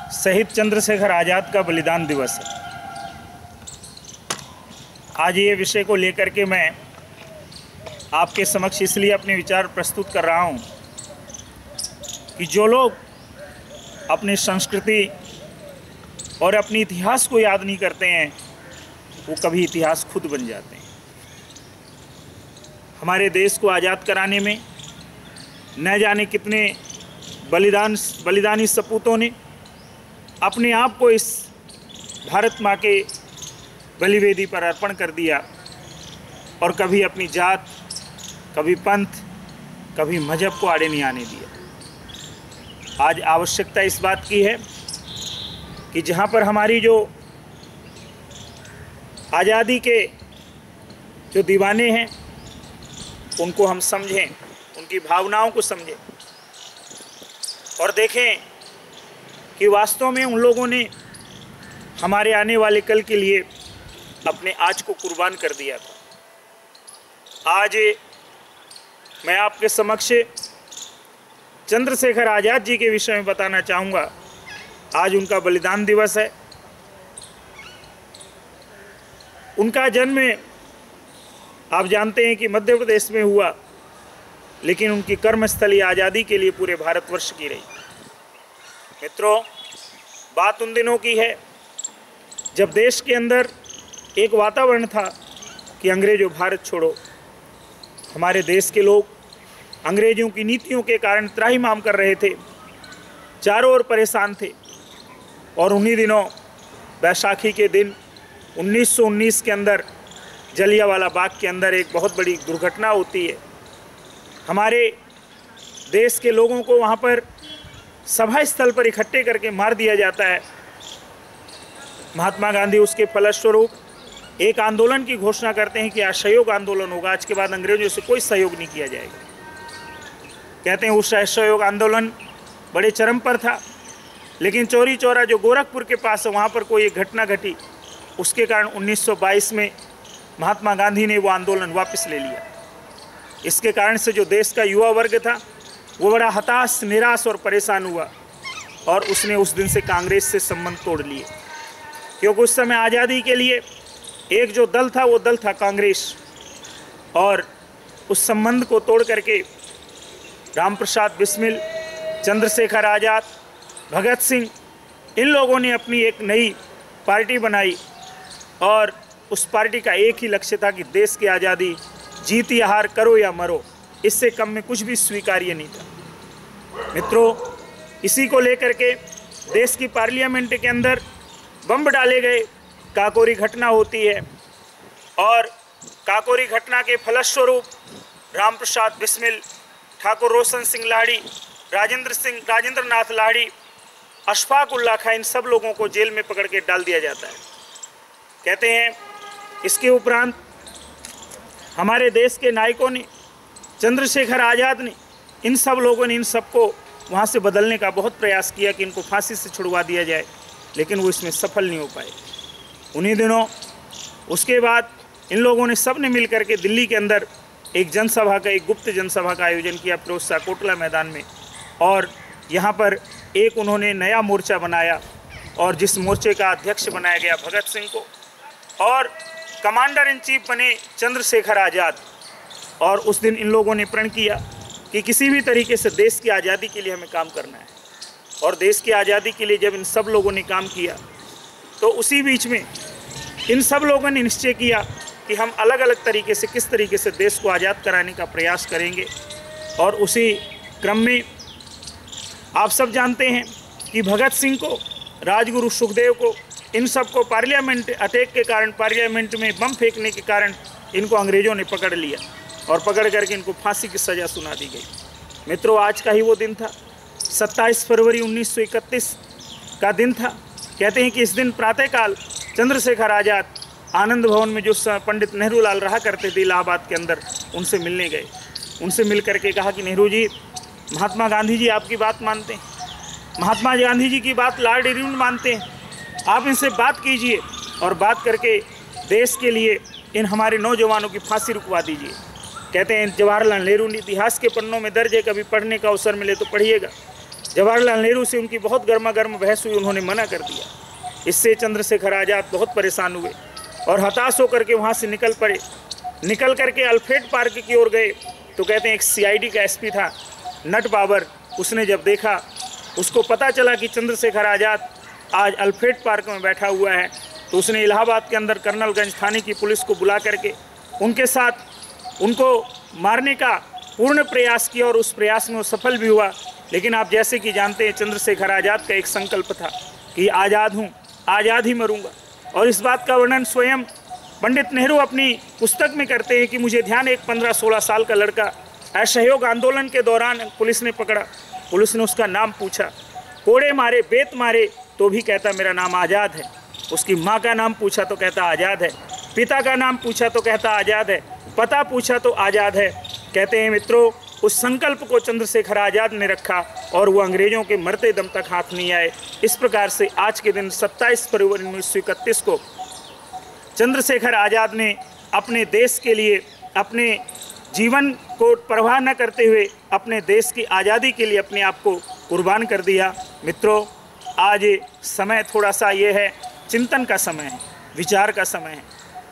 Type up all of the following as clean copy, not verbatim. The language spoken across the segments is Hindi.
शहीद चंद्रशेखर आज़ाद का बलिदान दिवस है। आज ये विषय को लेकर के मैं आपके समक्ष इसलिए अपने विचार प्रस्तुत कर रहा हूँ कि जो लोग अपनी संस्कृति और अपने इतिहास को याद नहीं करते हैं वो कभी इतिहास खुद बन जाते हैं। हमारे देश को आज़ाद कराने में न जाने कितने बलिदानी सपूतों ने अपने आप को इस भारत माँ के बलिवेदी पर अर्पण कर दिया और कभी अपनी जात, कभी पंथ, कभी मजहब को आड़े नहीं आने दिया। आज आवश्यकता इस बात की है कि जहाँ पर हमारी जो आज़ादी के जो दीवाने हैं उनको हम समझें, उनकी भावनाओं को समझें और देखें कि वास्तव में उन लोगों ने हमारे आने वाले कल के लिए अपने आज को कुर्बान कर दिया था। आज मैं आपके समक्ष चंद्रशेखर आज़ाद जी के विषय में बताना चाहूँगा। आज उनका बलिदान दिवस है। उनका जन्म आप जानते हैं कि मध्य प्रदेश में हुआ, लेकिन उनकी कर्मस्थली आज़ादी के लिए पूरे भारतवर्ष की रही। मित्रों, बात उन दिनों की है जब देश के अंदर एक वातावरण था कि अंग्रेजों भारत छोड़ो। हमारे देश के लोग अंग्रेजों की नीतियों के कारण त्राहिमाम कर रहे थे, चारों ओर परेशान थे। और उन्हीं दिनों बैसाखी के दिन 1919 के अंदर जलियांवाला बाग के अंदर एक बहुत बड़ी दुर्घटना होती है। हमारे देश के लोगों को वहाँ पर सभा स्थल पर इकट्ठे करके मार दिया जाता है। महात्मा गांधी उसके फलस्वरूप एक आंदोलन की घोषणा करते हैं कि असहयोग आंदोलन होगा, आज के बाद अंग्रेजों से कोई सहयोग नहीं किया जाएगा। कहते हैं उस असहयोग आंदोलन बड़े चरम पर था, लेकिन चौरी चौरा जो गोरखपुर के पास है वहाँ पर कोई एक घटना घटी, उसके कारण 1922 में महात्मा गांधी ने वो आंदोलन वापस ले लिया। इसके कारण से जो देश का युवा वर्ग था वो बड़ा हताश, निराश और परेशान हुआ और उसने उस दिन से कांग्रेस से संबंध तोड़ लिए, क्योंकि उस समय आज़ादी के लिए एक जो दल था वो दल था कांग्रेस। और उस संबंध को तोड़ करके राम प्रसाद बिस्मिल, चंद्रशेखर आज़ाद, भगत सिंह, इन लोगों ने अपनी एक नई पार्टी बनाई और उस पार्टी का एक ही लक्ष्य था कि देश की आज़ादी, जीत या हार, करो या मरो, इससे कम में कुछ भी स्वीकार्य नहीं था। मित्रों, इसी को लेकर के देश की पार्लियामेंट के अंदर बम डाले गए। काकोरी घटना होती है और काकोरी घटना के फलस्वरूप राम प्रसाद बिस्मिल, ठाकुर रोशन सिंह लाहिड़ी, राजेंद्र नाथ लाहिड़ी, अशफाक उल्लाह खां, इन सब लोगों को जेल में पकड़ के डाल दिया जाता है। कहते हैं इसके उपरांत हमारे देश के नायकों ने, चंद्रशेखर आज़ाद ने, इन सब लोगों ने इन सबको वहाँ से बदलने का बहुत प्रयास किया कि इनको फांसी से छुड़वा दिया जाए, लेकिन वो इसमें सफल नहीं हो पाए। उन्हीं दिनों उसके बाद इन लोगों ने सब ने मिल करके दिल्ली के अंदर एक जनसभा का, एक गुप्त जनसभा का आयोजन किया फिरोज शाह कोटला मैदान में। और यहाँ पर एक उन्होंने नया मोर्चा बनाया और जिस मोर्चे का अध्यक्ष बनाया गया भगत सिंह को, और कमांडर इन चीफ बने चंद्रशेखर आज़ाद। और उस दिन इन लोगों ने प्रण किया कि किसी भी तरीके से देश की आज़ादी के लिए हमें काम करना है। और देश की आज़ादी के लिए जब इन सब लोगों ने काम किया तो उसी बीच में इन सब लोगों ने निश्चय किया कि हम अलग अलग तरीके से किस तरीके से देश को आज़ाद कराने का प्रयास करेंगे। और उसी क्रम में आप सब जानते हैं कि भगत सिंह को, राजगुरु सुखदेव को, इन सब को पार्लियामेंट अटैक के कारण, पार्लियामेंट में बम फेंकने के कारण इनको अंग्रेज़ों ने पकड़ लिया और पकड़ करके इनको फांसी की सज़ा सुना दी गई। मित्रों, आज का ही वो दिन था, 27 फरवरी 1931 का दिन था। कहते हैं कि इस दिन प्रातःकाल चंद्रशेखर आज़ाद आनंद भवन में जो पंडित नेहरू लाल रहा करते थे इलाहाबाद के अंदर, उनसे मिलने गए। उनसे मिल करके कहा कि नेहरू जी, महात्मा गांधी जी आपकी बात मानते हैं, महात्मा गांधी जी की बात लॉर्ड इरविन मानते हैं, आप इनसे बात कीजिए और बात करके देश के लिए इन हमारे नौजवानों की फांसी रुकवा दीजिए। कहते हैं जवाहरलाल नेहरू ने इतिहास के पन्नों में दर्ज है, कभी पढ़ने का अवसर मिले तो पढ़िएगा। जवाहरलाल नेहरू से उनकी बहुत गर्मा गर्म बहस हुई, उन्होंने मना कर दिया। इससे चंद्रशेखर आज़ाद बहुत परेशान हुए और हताश होकर के वहाँ से निकल पड़े। निकल करके अल्फ्रेड पार्क की ओर गए तो कहते हैं एक CID का SP था नट बाबर, उसने जब देखा, उसको पता चला कि चंद्रशेखर आज़ाद आज अल्फ्रेड पार्क में बैठा हुआ है, तो उसने इलाहाबाद के अंदर कर्नलगंज थाने की पुलिस को बुला करके उनके साथ उनको मारने का पूर्ण प्रयास किया और उस प्रयास में वो सफल भी हुआ। लेकिन आप जैसे कि जानते हैं चंद्रशेखर आज़ाद का एक संकल्प था कि आज़ाद हूँ, आज़ाद ही मरूंगा। और इस बात का वर्णन स्वयं पंडित नेहरू अपनी पुस्तक में करते हैं कि मुझे ध्यान एक 15-16 साल का लड़का असहयोग आंदोलन के दौरान पुलिस ने पकड़ा। पुलिस ने उसका नाम पूछा, कोड़े मारे, बेत मारे, तो भी कहता मेरा नाम आज़ाद है। उसकी माँ का नाम पूछा तो कहता आज़ाद है, पिता का नाम पूछा तो कहता आज़ाद है, पता पूछा तो आज़ाद है। कहते हैं मित्रों, उस संकल्प को चंद्रशेखर आज़ाद ने रखा और वो अंग्रेज़ों के मरते दम तक हाथ नहीं आए। इस प्रकार से आज के दिन 27 फरवरी 1931 को चंद्रशेखर आज़ाद ने अपने देश के लिए अपने जीवन को परवाह न करते हुए अपने देश की आज़ादी के लिए अपने आप को कुर्बान कर दिया। मित्रों, आज समय थोड़ा सा ये है, चिंतन का समय है, विचार का समय है।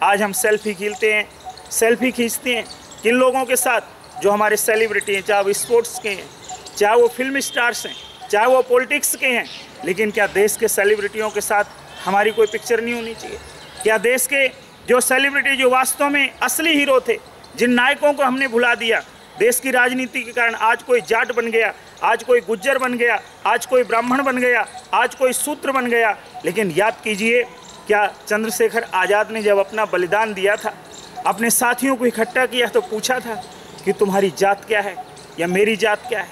आज हम सेल्फी खींचते हैं किन लोगों के साथ, जो हमारे सेलिब्रिटी हैं, चाहे वो स्पोर्ट्स के हैं, चाहे वो फिल्म स्टार्स हैं, चाहे वो पॉलिटिक्स के हैं। लेकिन क्या देश के सेलिब्रिटियों के साथ हमारी कोई पिक्चर नहीं होनी चाहिए? क्या देश के जो सेलिब्रिटी, जो वास्तव में असली हीरो थे, जिन नायकों को हमने भुला दिया, देश की राजनीति के कारण आज कोई जाट बन गया, आज कोई गुज्जर बन गया, आज कोई ब्राह्मण बन गया, आज कोई शूद्र बन गया। लेकिन याद कीजिए, क्या चंद्रशेखर आज़ाद ने जब अपना बलिदान दिया था, अपने साथियों को इकट्ठा किया तो पूछा था कि तुम्हारी जात क्या है या मेरी जात क्या है?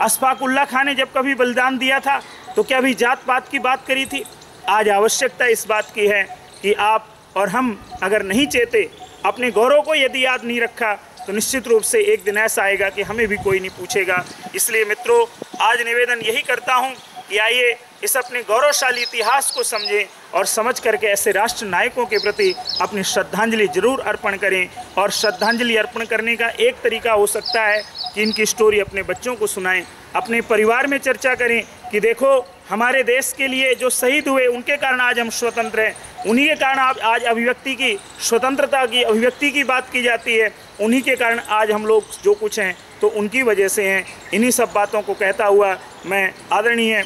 अशफाक उल्लाह खान ने जब कभी बलिदान दिया था तो क्या भी जात पात की बात करी थी? आज आवश्यकता इस बात की है कि आप और हम अगर नहीं चेते, अपने गौरव को यदि याद नहीं रखा, तो निश्चित रूप से एक दिन ऐसा आएगा कि हमें भी कोई नहीं पूछेगा। इसलिए मित्रों, आज निवेदन यही करता हूं कि आइए इस अपने गौरवशाली इतिहास को समझें और समझ करके ऐसे राष्ट्र नायकों के प्रति अपनी श्रद्धांजलि जरूर अर्पण करें। और श्रद्धांजलि अर्पण करने का एक तरीका हो सकता है कि इनकी स्टोरी अपने बच्चों को सुनाएं, अपने परिवार में चर्चा करें कि देखो, हमारे देश के लिए जो शहीद हुए, उनके कारण आज हम स्वतंत्र हैं, उन्हीं के कारण आज अभिव्यक्ति की, स्वतंत्रता की अभिव्यक्ति की बात की जाती है, उन्हीं के कारण आज हम लोग जो कुछ हैं तो उनकी वजह से हैं। इन्हीं सब बातों को कहता हुआ मैं आदरणीय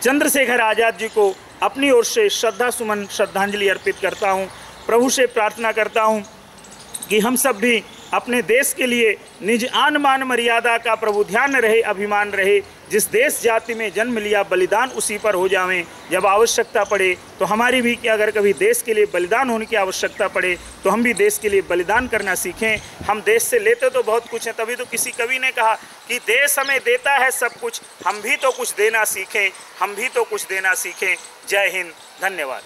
चंद्रशेखर आज़ाद जी को अपनी ओर से श्रद्धा सुमन श्रद्धांजलि अर्पित करता हूं। प्रभु से प्रार्थना करता हूं कि हम सब भी अपने देश के लिए निज आन मान मर्यादा का प्रभु ध्यान रहे, अभिमान रहे। जिस देश जाति में जन्म लिया, बलिदान उसी पर हो जावें। जब आवश्यकता पड़े तो हमारी भी, कि अगर कभी देश के लिए बलिदान होने की आवश्यकता पड़े तो हम भी देश के लिए बलिदान करना सीखें। हम देश से लेते तो बहुत कुछ है, तभी तो किसी कवि ने कहा कि देश हमें देता है सब कुछ, हम भी तो कुछ देना सीखें, हम भी तो कुछ देना सीखें। जय हिंद, धन्यवाद।